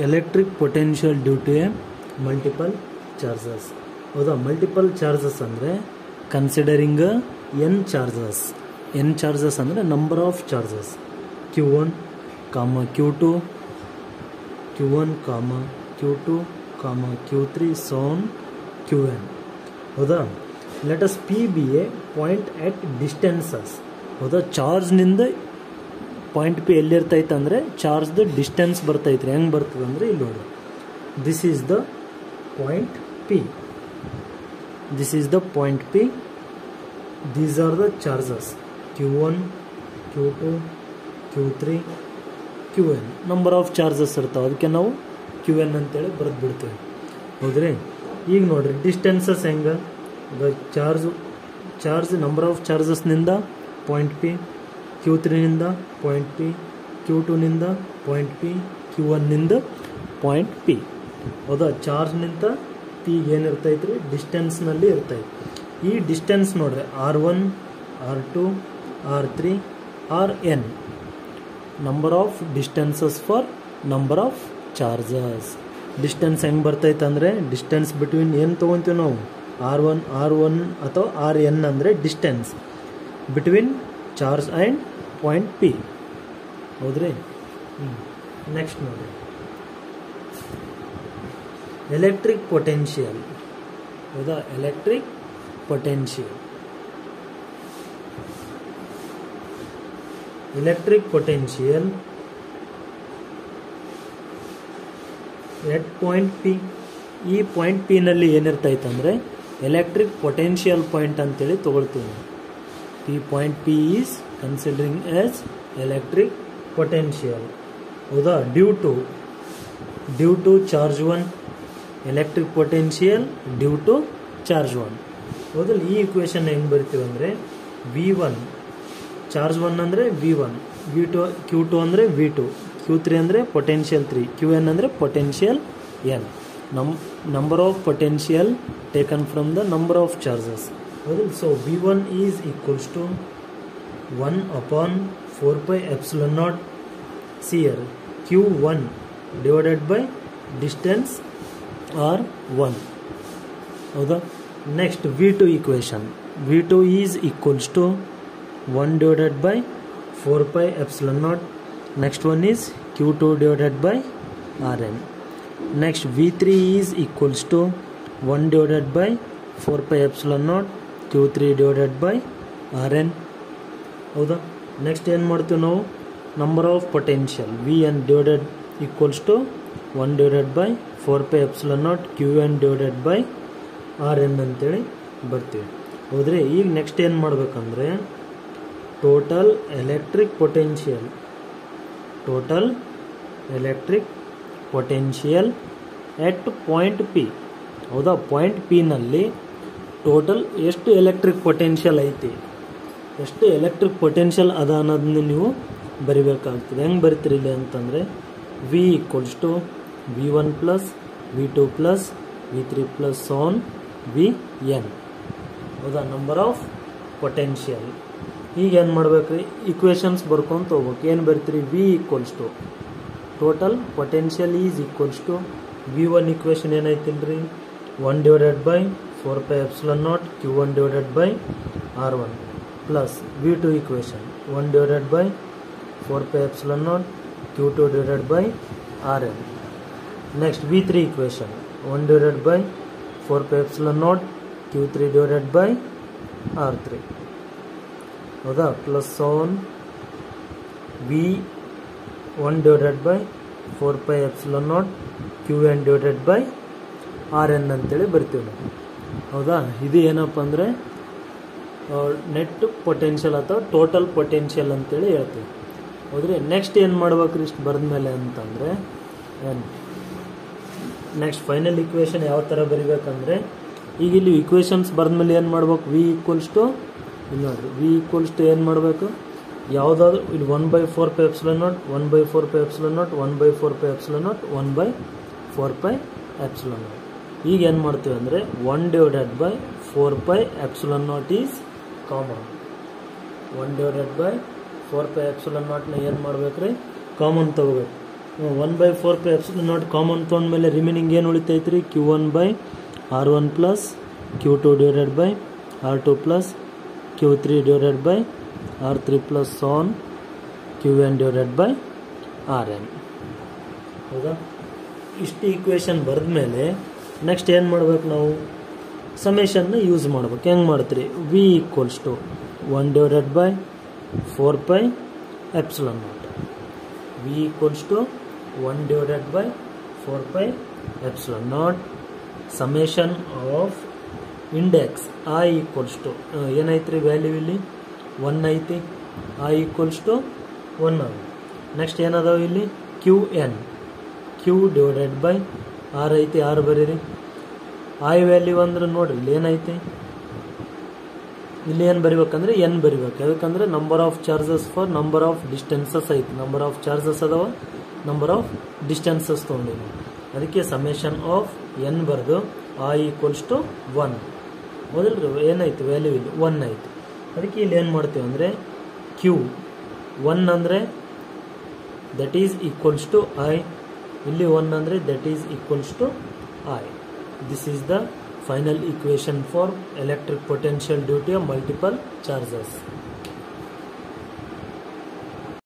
Electric potential due to a multiple charges. ಹೌದಾ, multiple charges ಅಂದರೆ considering N charges ಅಂದರೆ number of charges Q1, Q2, Q1, Q2, Q3, so on Qn. ಹೌದಾ, let us P be a point at distances. ಹೌದಾ, ಚಾರ್ಜ್ನಿಂದ point P ಎಲ್ಲಿರ್ತೈತೆ ಅಂದರೆ ಚಾರ್ಜ್ದು distance ಬರ್ತೈತ್ರಿ. ಹೆಂಗೆ ಬರ್ತದೆ ಅಂದರೆ ಇಲ್ಲಿ ನೋಡಿ, this is the point P, these are the charges Q1, Q2, Q3, Qn. Number of charges ಇರ್ತಾವೆ, ಅದಕ್ಕೆ ನಾವು Qn ಅಂತೇಳಿ ಬರೆದು ಬಿಡ್ತೇವೆ. ಹೌದ್ರಿ, ಈಗ ನೋಡ್ರಿ ಡಿಸ್ಟೆನ್ಸಸ್ ಹೆಂಗೆ, ಚಾರ್ಜ್ ನಂಬರ್ ಆಫ್ ಚಾರ್ಜಸ್ನಿಂದ ಪಾಯಿಂಟ್ ಪಿ, Q3ನಿಂದ ಪಾಯಿಂಟ್ ಪಿ, Q2ನಿಂದ ಪಾಯಿಂಟ್ ಪಿ, Q1ನಿಂದ ಪಾಯಿಂಟ್ ಪಿ. ಹೌದಾ, ಚಾರ್ಜ್ನಿಂದ ಪಿಗೆ ಏನಿರ್ತೈತೆ ರೀ, ಡಿಸ್ಟೆನ್ಸ್ನಲ್ಲಿ ಇರ್ತೈತೆ. ಈ ಡಿಸ್ಟೆನ್ಸ್ ನೋಡ್ರಿ R1, R2, R3, Rn. Number of distances for number of charges. Distance ಹೆಂಗೆ ಬರ್ತೈತೆ ಅಂದರೆ ಡಿಸ್ಟೆನ್ಸ್ ಬಿಟ್ವೀನ್ ಏನು ತೊಗೊತೀವಿ ನಾವು, R1 ಅಥವಾ Rn ಅಂದರೆ distance between charge and point P. ಹೌದ್ರಿ, ನೆಕ್ಸ್ಟ್ ನೋಡಿ ಎಲೆಕ್ಟ್ರಿಕ್ ಪೊಟೆನ್ಷಿಯಲ್. ಹೌದಾ, electric potential at point P. ಈ ಪಾಯಿಂಟ್ ಪಿ ನಲ್ಲಿ ಏನಿರ್ತೈತೆ ಅಂದರೆ ಎಲೆಕ್ಟ್ರಿಕ್ ಪೊಟೆನ್ಷಿಯಲ್ ಪಾಯಿಂಟ್ ಅಂತೇಳಿ ತಗೊಳ್ತೀವಿ. ಈ point P is considering as electric potential. ಹೌದಾ, due to charge 1, electric potential due to charge 1. ಹೌದಲ್ಲ, ಈ ಇಕ್ವೇಶನ್ ಹೆಂಗೆ ಬರ್ತೀವಿ ಅಂದರೆ V1 ಚಾರ್ಜ್ 1 ಅಂದರೆ V1, V2 Q2 ಅಂದರೆ V2, Q3 ಅಂದರೆ ಪೊಟೆನ್ಷಿಯಲ್ 3, Qn ಅಂದರೆ ಪೊಟೆನ್ಷಿಯಲ್ n. Number of potential taken from the number of charges. ಹೌದಲ್ಲ, so V1 is equals to 1/4πε0 CR Q1 divided by distance R1. ಹೌದಾ, next V2 equation, V2 is equals to 1/4πε0. next one is Q2 divided by Rn. next V3 is equals to 1/4πε0 Q3 divided by Rn. ಹೌದಾ, next ಏನು ಮಾಡ್ತೀವಿ ನಾವು, number of potential Vn divided equals to 1/4πε0 Qn divided by Rn ಅಂತೇಳಿ ಬರ್ತೀವಿ. ಹೌದ್ರಿ, ಈಗ next ಏನು ಮಾಡ್ಬೇಕಂದ್ರೆ total electric potential at point P. ಹೌದಾ, ಪಾಯಿಂಟ್ ಪಿ ನಲ್ಲಿ ಟೋಟಲ್ ಎಷ್ಟು ಎಲೆಕ್ಟ್ರಿಕ್ ಪೊಟೆನ್ಷಿಯಲ್ ಐತಿ, ಎಷ್ಟು ಎಲೆಕ್ಟ್ರಿಕ್ ಪೊಟೆನ್ಷಿಯಲ್ ಅದ ಅನ್ನೋದನ್ನ ನೀವು ಬರಿಬೇಕಾಗ್ತದೆ. ಹೆಂಗೆ ಬರಿತೀರಿ ಇಲ್ಲಿ ಅಂತಂದರೆ V equals to V1 plus V2 plus V3 plus on Vn. ಹೌದಾ, ನಂಬರ್ ಆಫ್ ಪೊಟೆನ್ಷಿಯಲ್. ಈಗ ಏನು ಮಾಡ್ಬೇಕ್ರಿ, ಇಕ್ವೇಶನ್ಸ್ ಬರ್ಕೊಂತ ಹೋಗ್ಬೇಕು. ಏನು ಬರ್ತೀರಿ, V equals to total potential is equals to V1 equation ಏನೈತಿಲ್ರಿ, 1/4πε0 Q1 divided by R1 plus V2 equation 1/4πε0 Q2 divided by Rn. Next V3 equation 1/4πε0 Q3 divided by R3. ಹೌದಾ, plus on V1/4πε0 Qn divided by Rn ಅಂತೇಳಿ ಬರ್ತೀವಿ ನಾವು. ಹೌದಾ, ಇದು ಏನಪ್ಪ ಅಂದರೆ net potential ಅಥವಾ ಟೋಟಲ್ ಪೊಟೆನ್ಷಿಯಲ್ ಅಂತೇಳಿ ಹೇಳ್ತೀವಿ. ಹೌದ್ರಿ, ನೆಕ್ಸ್ಟ್ ಏನು ಮಾಡ್ಬೇಕ್ರಿ ಇಷ್ಟು ಬರೆದ್ಮೇಲೆ ಅಂತಂದರೆ ನೆಕ್ಸ್ಟ್ ಫೈನಲ್ ಇಕ್ವೇಶನ್ ಯಾವ ಥರ ಬರಿಬೇಕಂದ್ರೆ, ಈಗ ಇಲ್ಲಿ ಇಕ್ವೇಶನ್ಸ್ ಬರೆದ್ಮೇಲೆ ಏನು ಮಾಡ್ಬೇಕು, V ಈಕ್ವಲ್ಸ್ ಟು ಇಲ್ಲಿ ನೋಡಿರಿ, V ಈಕ್ವಲ್ಸ್ ಟು ಏನು ಮಾಡಬೇಕು, ಯಾವುದಾದ್ರು ಇಲ್ಲಿ 1/4πε0 1/4πε0 1/4πε0 1/4πε0. ಈಗ ಏನು ಮಾಡ್ತೀವಿ ಅಂದರೆ 1/4πε0 ಈಸ್ ಕಾಮನ್. 1/4πε0ನ ಏನು ಮಾಡ್ಬೇಕ್ರಿ, ಕಾಮನ್ ತಗೋಬೇಕು. 1/4 ಎಪ್ಸಿಲಾನ್ ನಾಟ್ ಕಾಮನ್ ತೊಗೊಂಡ್ಮೇಲೆ ರಿಮೈನಿಂಗ್ ಏನು ಉಳಿತೈತ್ರಿ Q1/R1 plus Q2 divided by R2 plus Q3 divided by R3 plus on Qn divided by Rn. ಹೌದಾ? ಇಷ್ಟು ಈಕ್ವೇಷನ್ ಬರೆದ ಮೇಲೆ ನೆಕ್ಸ್ಟ್ ಏನು ಮಾಡ್ಬೇಕು ನಾವು ಸಮೇಷನ್ನ ಯೂಸ್ ಮಾಡ್ಬೇಕು. ಹೆಂಗೆ ಮಾಡ್ತೀರಿ V equals to 1 divided by 4 epsilon naught. V equals to 1 divided by 4 epsilon naught summation of index I equals to ಏನೈತ್ರಿ ವ್ಯಾಲ್ಯೂ ಇಲ್ಲಿ 1 ಐತಿ. I ಈಕ್ವಲ್ಸ್ ಟು 1 ಆಗ. ನೆಕ್ಸ್ಟ್ ಏನದಾವ ಇಲ್ಲಿ Qn Q divided by R ಐತಿ. R ಬರೀರಿ. I value ಅಂದ್ರೆ ನೋಡ್ರಿ ಇಲ್ಲಿ ಏನೈತಿ, ಇಲ್ಲಿ ಏನು ಬರಿಬೇಕಂದ್ರೆ N ಬರಿಬೇಕು. ಯಾಕಂದ್ರೆ number of charges for number of distances ಐತಿ. ನಂಬರ್ ಆಫ್ ಚಾರ್ಜಸ್ ಅದಾವ, ನಂಬರ್ ಆಫ್ ಡಿಸ್ಟೆನ್ಸಸ್ ತೊಗೊಂಡಿವಿ. ಅದಕ್ಕೆ ಸಮೇಷನ್ ಆಫ್ N ಬರೆದು I ಈಕ್ವಲ್ಸ್ ಟು 1. ಮೊದಲು ಏನೈತಿ ವ್ಯಾಲ್ಯೂ ಇಲ್ಲಿ 1 ಐತಿ. ಅದಕ್ಕೆ ಇಲ್ಲಿ ಏನು ಮಾಡ್ತೀವಿ ಅಂದರೆ Q1 ಅಂದರೆ that is equals to I. ಇಲ್ಲಿ 1 ಅಂದರೆ that is equals to I. This is the final equation for electric potential due to multiple charges.